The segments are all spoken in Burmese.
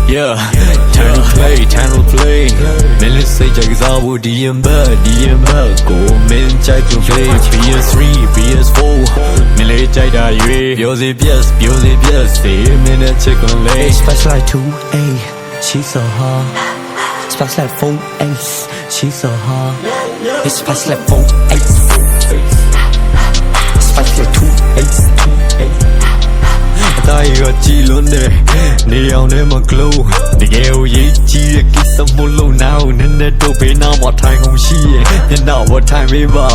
Yeah, time to play. Million say jack would DM go min jack to play. PS3, PS4. Million jack da you. Bios, say minute check on lay. Spotlight 2A, she's so hot. Spotlight 4A, she's so hot. It's spotlight 4A. Spotlight 2A. တာရီကကြည်လွန်းတယ်နေအောင်နဲ့မကလို့တကယ်ကိုရေးကြီးတဲ့ကိစ္စမလို့နားကိုနည်းနည်းတော့ဘေးနားမှာထိုင်ကုန်ရှိရဲ့ညနာဝထိုင်ပေးပါ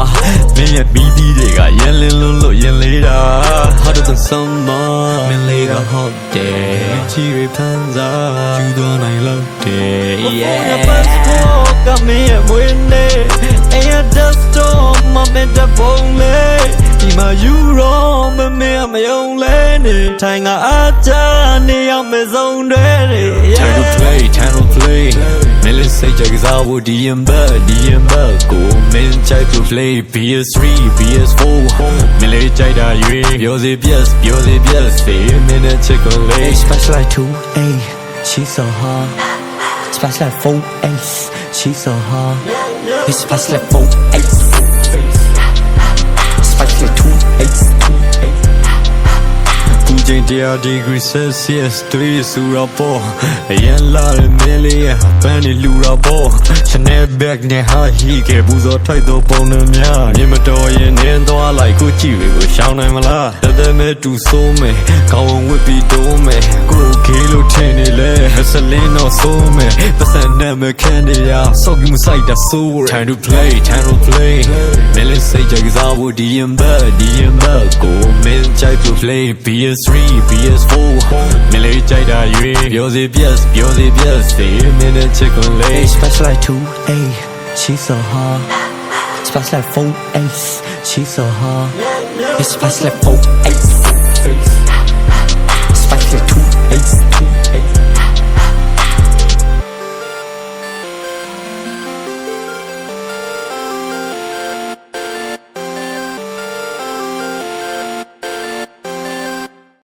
မင်းရဲ့ဘီဒီတွေကရန်လင်းလွန်းလို့ရင်လေးတာ Hotter than summer မင်းလေးက hot တယ်ချီရဖန်စားယူသွားနိုင်လို့တယ် Yeah passport ကမင်းရဲ့ဝင်းနေ Air dust storm မမင်းတဲ့ဘုံလေးဒီမှာယူရောမမင်းမယုံလဲနေထိုင်အားချနေအောင်မဆုံးတွေ Time to play Million say jack would DM go min jack to play PS3 PS4 Million jack da you Bios say minute check on lay Spotlight 2A, she's so hot. Spotlight 4A, she's so hot. It's spotlight 4A. Spotlight 2A. ချိန်တရား degree Celsius တွေးဆူတော့ပေါ့အရင်လာတဲ့မင်းလေးရဲ့ပန်းနေလူတော့ပေါ့ Chanel bag နဲ့ဟာဟီခဲ့ဘူးစောထိုက်တော့ပုံနဲ့များမြင်မတော်ရင်နင်းသွားလိုက်ကိုကြည့်တွေကိုရှောင်းနိုင်မလားတသက်မဲ့တူဆိုးမယ်ကောင်းဝင်ဝစ်ပြီးတိုးမယ်ကိုခေးလို့ထင်နေလဲဆလင်းတော့ဆိုးမယ်ပတ်စံနဲ့မခံနေရစောက်ကြီးမဆိုင်တာဆိုး Time to play Million say jack would DM go min jack to play PS3 PS4 Million jack da you Bios say minute check on lay Spotlight 2A, she's so hot. Spotlight 4A, she's so hot. It's spotlight 4A.